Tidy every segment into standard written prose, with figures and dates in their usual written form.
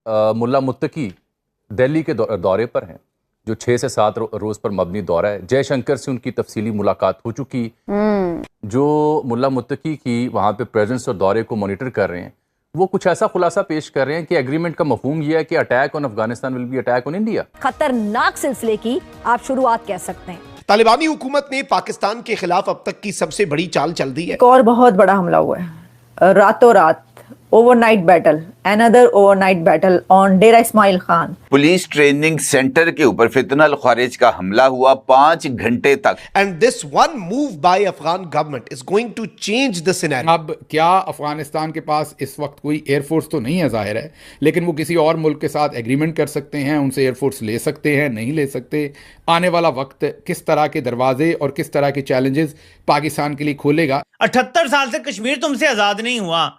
मुल्ला मुत्तकी दिल्ली के दौरे पर हैं, जो 6 से 7 रोज पर मबनी दौरा है। जयशंकर से उनकी तफसीली मुलाकात हो चुकी। जो मुल्ला मुत्तकी की वहाँ पे प्रेजेंस और दौरे को मॉनिटर कर रहे हैं, वो कुछ ऐसा खुलासा पेश कर रहे हैं कि एग्रीमेंट का मफहूम यह है कि attack on Afghanistan will be attack on India. खतरनाक सिलसिले की आप शुरुआत कह सकते हैं। तालिबानी हुकूमत ने पाकिस्तान के खिलाफ अब तक की सबसे बड़ी चाल चल दी है। एक और बहुत बड़ा हमला हुआ है, रातों रात overnight battle, another overnight battle on Dera Ismail Khan. Police training centre के ऊपर फितना अल खारिज का हमला हुआ 5 घंटे तक। And this one move by Afghan government is going to change the scenario. अब क्या अफगानिस्तान के पास इस वक्त कोई एयरफोर्स तो नहीं है जाहिर है, लेकिन वो किसी और मुल्क के साथ एग्रीमेंट कर सकते हैं, उनसे एयरफोर्स ले सकते हैं, नहीं ले सकते। आने वाला वक्त किस तरह के दरवाजे और किस तरह के चैलेंजेस पाकिस्तान के लिए खोलेगा। 78 साल से कश्मीर तुमसे आजाद नहीं हुआ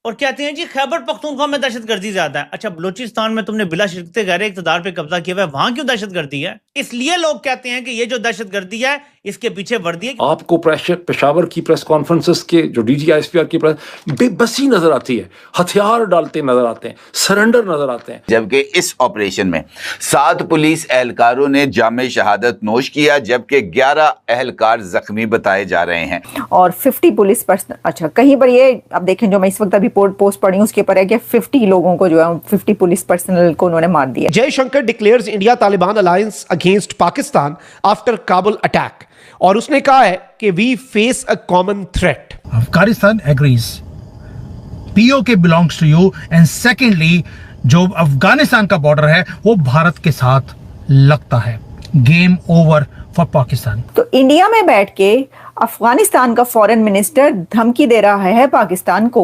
और कहते हैं जी खैबर पख्तूनख्वा में दहशतगर्दी ज्यादा है। अच्छा, बलूचिस्तान में तुमने बिला शिरकत गैर इक़्तिदार पे कब्जा किया हुआ है, वहां क्यों दहशतगर्दी है? इसलिए लोग कहते हैं कि ये जो दहशतगर्दी है इसके पीछे वर्दी है। आपको पेशावर की प्रेस कॉन्फ्रेंसेस के जो DGISPR की प्रेस बेबसी नजर आती है, हथियार डालते नजर आते हैं, सरेंडर नजर आते हैं। जबकि इस ऑपरेशन में 7 पुलिस एहलकारों ने जामे शहादत नोश किया, जबकि 11 एहलकार जख्मी बताए जा रहे हैं। और 50 पुलिस पर्सन, अच्छा कहीं पर ये अब देखें, जो मैं इस वक्त अभी पोस्ट पढ़ी हूँ उसके ऊपर है कि 50 लोगों को जो है 50 पुलिस पर्सनल को उन्होंने मार दिया। Jaishankar declares India Taliban alliance against Pakistan after Kabul attack, और उसने कहा है कि we face a common threat. Afghanistan agrees POK belongs to you, and secondly जो अफगानिस्तान का बॉर्डर है वो भारत के साथ लगता है। Game over for Pakistan. तो इंडिया में बैठ के अफगानिस्तान का फॉरेन मिनिस्टर धमकी दे रहा है पाकिस्तान को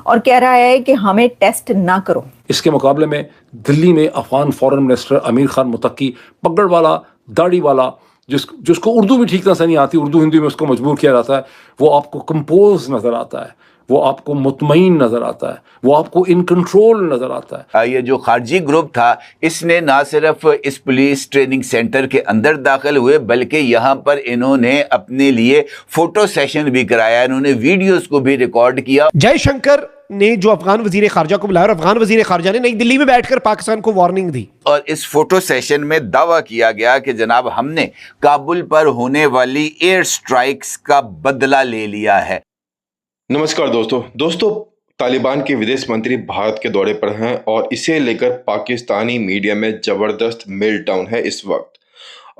और कह रहा है कि हमें टेस्ट ना करो। इसके मुकाबले में दिल्ली में अफगान फॉरेन मिनिस्टर अमीर खान मुत्तकी, पगड़ वाला, दाढ़ी वाला, जिसको उर्दू भी ठीक तरह से नहीं आती, उर्दू हिंदी में उसको मजबूर किया जाता है, वो आपको कंपोज नजर आता है, वो आपको मुतमईन नजर आता है, वो आपको इन कंट्रोल नजर आता है। ये जो खारजी ग्रुप था, इसने ना सिर्फ इस पुलिस ट्रेनिंग सेंटर के अंदर दाखिल हुए, बल्कि यहाँ पर इन्होंने अपने लिए फोटो सेशन भी कराया, इन्होंने वीडियोस को भी रिकॉर्ड किया। जयशंकर ने जो अफगान वजीर खारजा को बुलाया और अफगान वजीर खारजा ने नई दिल्ली में बैठकर पाकिस्तान को वार्निंग दी। और इस फोटो सेशन में दावा किया गया कि जनाब हमने काबुल पर होने वाली एयर स्ट्राइक्स का बदला ले लिया है। नमस्कार दोस्तों, तालिबान के विदेश मंत्री भारत के दौरे पर हैं और इसे लेकर पाकिस्तानी मीडिया में जबरदस्त मेल्टडाउन है इस वक्त।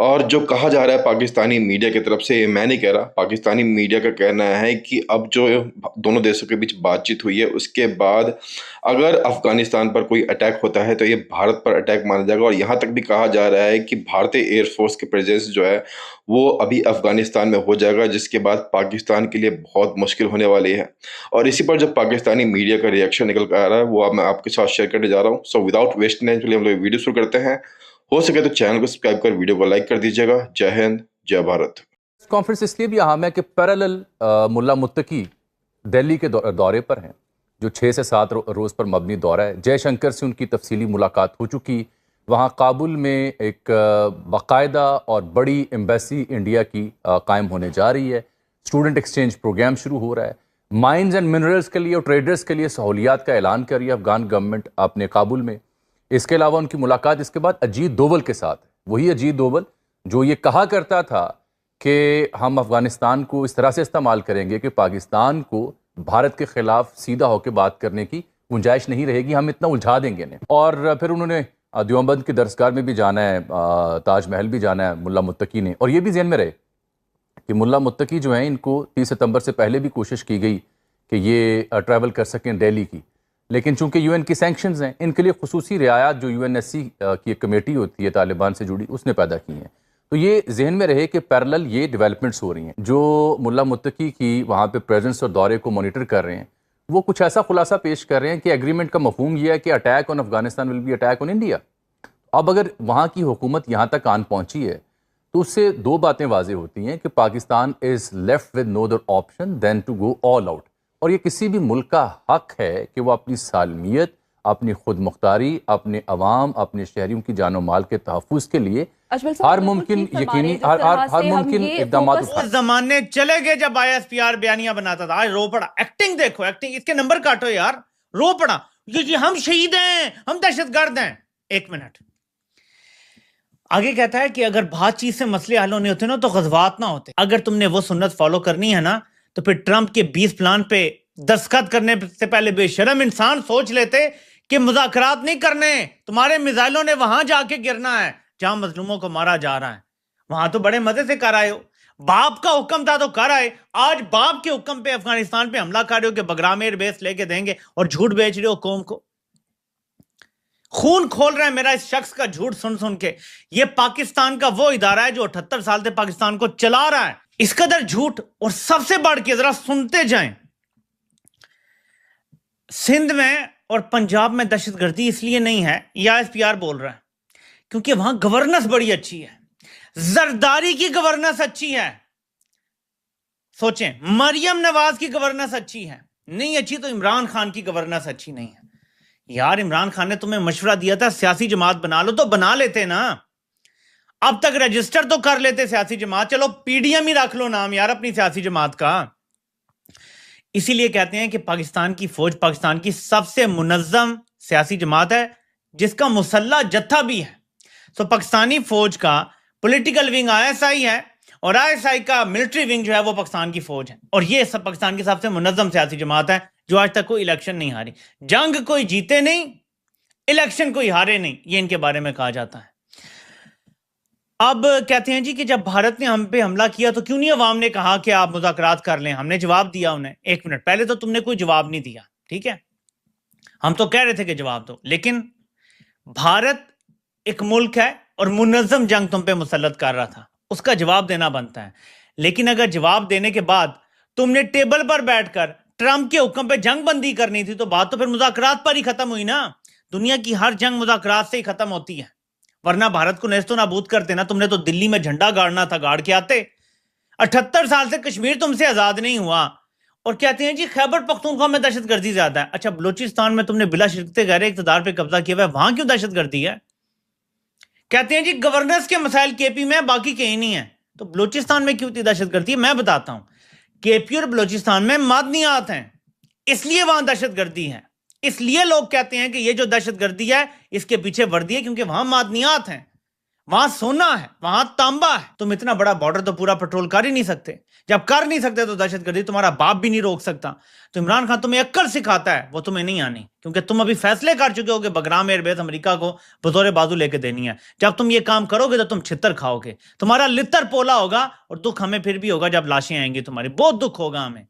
और जो कहा जा रहा है पाकिस्तानी मीडिया की तरफ से, ये मैं नहीं कह रहा, पाकिस्तानी मीडिया का कहना है कि अब जो दोनों देशों के बीच बातचीत हुई है उसके बाद अगर अफगानिस्तान पर कोई अटैक होता है तो ये भारत पर अटैक माना जाएगा। और यहाँ तक भी कहा जा रहा है कि भारतीय एयरफोर्स के प्रेजेंस जो है वो अभी अफगानिस्तान में हो जाएगा, जिसके बाद पाकिस्तान के लिए बहुत मुश्किल होने वाली है। और इसी पर जब पाकिस्तानी मीडिया का रिएक्शन निकल कर आ रहा है वो अब मैं आपके साथ शेयर करने जा रहा हूँ। सो विदाउट वेस्टिंग टाइम चलिए हम लोग वीडियो शुरू करते हैं। हो सके तो चैनल को सब्सक्राइब कर वीडियो को लाइक कर दीजिएगा। जय हिंद, जय भारत। कॉन्फ्रेंस इसलिए भी अहम है कि पैरेलल मुल्ला मुत्तकी दिल्ली के दौरे पर हैं, जो 6 से 7 रोज पर मबनी दौरा है। जयशंकर से उनकी तफसीली मुलाकात हो चुकी। वहाँ काबुल में एक बाकायदा और बड़ी एम्बेसी इंडिया की कायम होने जा रही है। स्टूडेंट एक्सचेंज प्रोग्राम शुरू हो रहा है। माइंस एंड मिनरल्स के लिए और ट्रेडर्स के लिए सहूलियात का ऐलान कर रही है अफगान गवर्नमेंट अपने काबुल में। इसके अलावा उनकी मुलाकात इसके बाद अजीत दोवल के साथ, वही अजीत दोवल जो ये कहा करता था कि हम अफगानिस्तान को इस तरह से इस्तेमाल करेंगे कि पाकिस्तान को भारत के खिलाफ सीधा होकर बात करने की गुंजाइश नहीं रहेगी, हम इतना उलझा देंगे इन्हें। और फिर उन्होंने देवबंद की दरसगाह में भी जाना है, ताजमहल भी जाना है मुल्ला मुत्तकी ने। और ये भी ज़हन में रहे कि मुल्ला मुत्तकी जो हैं इनको 30 सितंबर से पहले भी कोशिश की गई कि ये ट्रैवल कर सकें दिल्ली की, लेकिन चूंकि यूएन की सैंक्शंस हैं, इनके लिए खुसूसी रियायत जो UNSC की एक कमेटी होती है तालिबान से जुड़ी, उसने पैदा की हैं। तो ये जहन में रहे कि पैरेलल ये डेवलपमेंट्स हो रही हैं। जो मुल्ला मुत्तकी की वहाँ पे प्रेजेंस और दौरे को मॉनिटर कर रहे हैं, वो कुछ ऐसा खुलासा पेश कर रहे हैं कि एग्रीमेंट का मफहूम यह है कि attack on Afghanistan will be attack on India. अब अगर वहाँ की हुकूमत यहाँ तक आन पहुँची है तो उससे 2 बातें वाज़ेह होती हैं कि Pakistan is left with no other option than to go all out. और ये किसी भी मुल्क का हक है कि वो अपनी सालमियत, अपनी खुद मुख्तारी, अपने अवाम, अपने शहरियों की जानो माल के तहफ़्फ़ुज़ के लिए हर मुमकिन यकीनी हर मुमकिन इक़दाम उठाए। ज़माने चले गए जब ISPR बयानियां बनाता था। आज रो पड़ा, एक्टिंग देखो, एक्टिंग, इसके नंबर काटो यार, रो पड़ा। ये जी हम शहीद हैं, हम दहशतगर्द हैं। एक मिनट, आगे कहता है कि अगर बातचीत से मसले हल होने होते ना तो गज़वात ना होते। अगर तुमने वो सुन्नत फॉलो करनी है ना तो फिर ट्रंप के 20 प्लान पे दस्तखत करने से पहले बेशरम इंसान सोच लेते कि मुज़ाकरात नहीं करने, तुम्हारे मिसाइलों ने वहां जाके गिरना है जहां मजलूमों को मारा जा रहा है। वहां तो बड़े मजे से कर आए हो, बाप का हुक्म था तो कर आए। आज बाप के हुक्म पे अफगानिस्तान पे हमला कर रहे हो कि बगराम एयर बेस लेके देंगे और झूठ बेच रहे हो कौम को। खून खोल रहा है मेरा इस शख्स का झूठ सुन सुन के। ये पाकिस्तान का वो इदारा है जो 78 साल से पाकिस्तान को चला रहा है। इस कदर झूठ। और सबसे बढ़ के जरा सुनते जाएं, सिंध में और पंजाब में दहशतगर्दी इसलिए नहीं है, या ISPR बोल रहा है, क्योंकि वहां गवर्नेंस बड़ी अच्छी है, जरदारी की गवर्नेंस अच्छी है। सोचें, मरियम नवाज की गवर्नेंस अच्छी है, नहीं अच्छी तो इमरान खान की गवर्नेंस अच्छी नहीं है। यार इमरान खान ने तुम्हें मशवरा दिया था सियासी जमात बना लो, तो बना लेते ना, अब तक रजिस्टर तो कर लेते सियासी जमात। चलो PDM ही रख लो नाम यार अपनी सियासी जमात का। इसीलिए कहते हैं कि पाकिस्तान की फौज पाकिस्तान की सबसे मुनज्जम सियासी जमात है, जिसका मुसल्ला जत्था भी है। तो पाकिस्तानी फौज का पॉलिटिकल विंग ISI है और ISI का मिलिट्री विंग जो है वो पाकिस्तान की फौज है। और ये सब पाकिस्तान की सबसे मुनज्जम सियासी जमात है जो आज तक कोई इलेक्शन नहीं हारी। जंग कोई जीते नहीं, इलेक्शन कोई हारे नहीं, ये इनके बारे में कहा जाता है। अब कहते हैं जी कि जब भारत ने हम पे हमला किया तो क्यों नहीं अवाम ने कहा कि आप मुज़ाकरात कर लें। हमने जवाब दिया उन्हें। एक मिनट, पहले तो तुमने कोई जवाब नहीं दिया, ठीक है, हम तो कह रहे थे कि जवाब दो, लेकिन भारत एक मुल्क है और मुनज़्ज़म जंग तुम पे मुसल्लत कर रहा था, उसका जवाब देना बनता है। लेकिन अगर जवाब देने के बाद तुमने टेबल पर बैठकर ट्रंप के हुक्म पे जंग बंदी करनी थी तो बात तो फिर मुज़ाकरात पर ही खत्म हुई ना। दुनिया की हर जंग मुज़ाकरात से ही खत्म होती है, वरना भारत को नेस्तो नाबूद करते ना। तुमने तो दिल्ली में झंडा गाड़ना था, गाड़ के आते। 78 साल से कश्मीर तुमसे आजाद नहीं हुआ और कहते हैं जी खैबर पख्तूनख्वा में दहशतगर्दी ज्यादा है। अच्छा, बलूचिस्तान में तुमने बिला शिरकत गैर इक़्तिदार पे कब्जा किया हुआ है, वहां क्यों दहशतगर्दी है? कहते हैं जी गवर्नेंस के मसाइल KP में, बाकी कहीं नहीं है, तो बलूचिस्तान में क्यों इतनी दहशतगर्दी है? मैं बताता हूं। KP और बलूचिस्तान में मादनियात हैं, इसलिए वहां दहशतगर्दी है। इसलिए लोग कहते हैं कि ये जो दहशतगर्दी है इसके पीछे वर्दी है, क्योंकि वहां मादनियात हैं, वहां सोना है, वहां तांबा है। तुम इतना बड़ा बॉर्डर तो पूरा पेट्रोल कर ही नहीं सकते। जब कर नहीं सकते तो दहशतगर्दी तुम्हारा बाप भी नहीं रोक सकता। तो इमरान खान तुम्हें अक्ल सिखाता है, वो तुम्हें नहीं आनी, क्योंकि तुम अभी फैसले कर चुके हो कि बगराम एयरबेस अमेरिका को बतौर बाजू लेके देनी है। जब तुम ये काम करोगे तो तुम छितर खाओगे, तुम्हारा लितर पोला होगा और दुख हमें फिर भी होगा जब लाशें आएंगी तुम्हारी, बहुत दुख होगा हमें।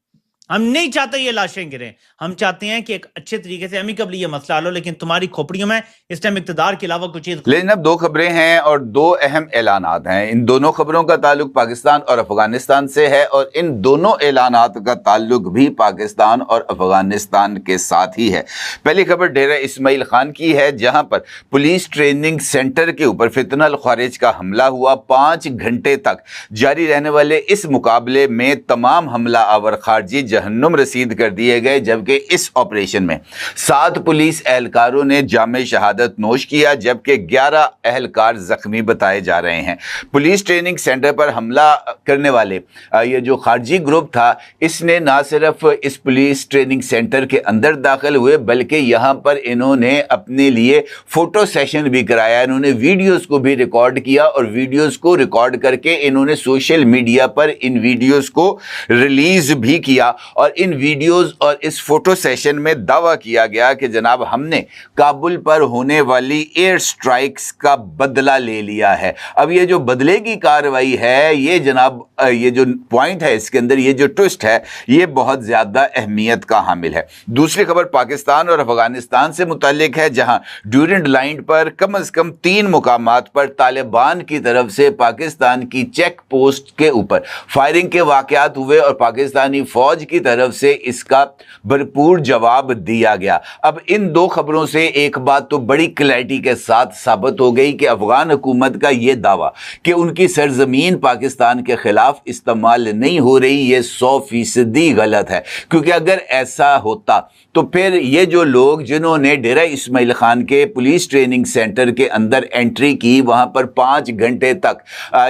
हम नहीं चाहते ये लाशें गिरे, हम चाहते हैं कि एक अच्छे तरीके से अमिकबली ये मसला लो, लेकिन तुम्हारी खोपड़ियों में इस टाइम इक़्तिदार के अलावा कुछ चीज। लेकिन अब दो खबरें हैं और दो अहम ऐलानात हैं। इन दोनों खबरों का ताल्लुक पाकिस्तान और अफगानिस्तान से है और इन दोनों ऐलानात का ताल्लुक भी पाकिस्तान और अफगानिस्तान के साथ ही है। पहली खबर डेरा इस्माइल खान की है, जहां पर पुलिस ट्रेनिंग सेंटर के ऊपर फितनल खारिज का हमला हुआ। 5 घंटे तक जारी रहने वाले इस मुकाबले में तमाम हमला आवर खारजी जहन्नुम रसीद कर दिए गए, जबकि इस ऑपरेशन में 7 पुलिस एहलकारों ने जामे शहादत नोश किया, जबकि 11 एहलकार जख्मी बताए जा रहे हैं। पुलिस ट्रेनिंग सेंटर पर हमला करने वाले ये जो खारजी ग्रुप था, इसने ना सिर्फ इस पुलिस ट्रेनिंग सेंटर के अंदर दाखिल हुए, बल्कि यहाँ पर इन्होंने अपने लिए फोटो सेशन भी कराया। इन्होंने वीडियोस को भी रिकॉर्ड किया और वीडियोस को रिकॉर्ड करके इन्होंने सोशल मीडिया पर इन वीडियोस को रिलीज भी किया। और इन वीडियोस और इस फोटो सेशन में दावा किया गया कि जनाब हमने काबुल पर होने वाली एयर स्ट्राइक्स का बदला ले लिया है। अब ये जो बदले की कार्रवाई है, ये जनाब ये जो पॉइंट है इसके अंदर, ये जो ट्विस्ट है, ये बहुत ज़्यादा अहमियत का हामिल है। दूसरी खबर पाकिस्तान और अफगानिस्तान से मुताल्लिक है, जहां ड्यूरेंट लाइन पर कम से कम 3 मुकामात पर तालिबान की तरफ से पाकिस्तान की चेक पोस्ट के ऊपर फायरिंग के वाक़यात हुए और पाकिस्तानी फौज की तरफ से इसका भरपूर जवाब दिया गया। अब इन दो खबरों से एक बात तो बड़ी क्लैरिटी के साथ साबित हो गई कि अफगान हुकूमत का यह दावा कि उनकी सरजमीन पाकिस्तान के खिलाफ इस्तेमाल नहीं हो रही, ये 100% गलत है। क्योंकि अगर ऐसा होता तो फिर ये जो लोग जिन्होंने डेरा इस्माइल खान के पुलिस ट्रेनिंग सेंटर के अंदर एंट्री की, वहां पर 5 घंटे तक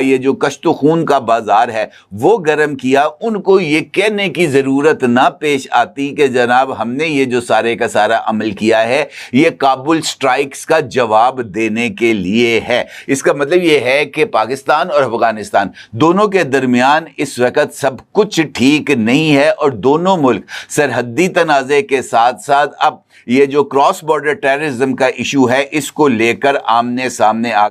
ये जो कश्तो खून का बाजार है वो गर्म किया, उनको ये कहने की जरूरत ज़रूरत ना पेश आती कि जनाब हमने ये जो सारे का सारा अमल किया है ये काबुल स्ट्राइक्स का जवाब देने के लिए है। इसका मतलब ये है कि पाकिस्तान और अफगानिस्तान दोनों के दरमियान इस वक्त सब कुछ ठीक नहीं है और दोनों मुल्क सरहदी तनाज़े के साथ साथ अब ये जो क्रॉस बॉर्डर टेररिज्म का इशू है इसको लेकर आमने सामने आ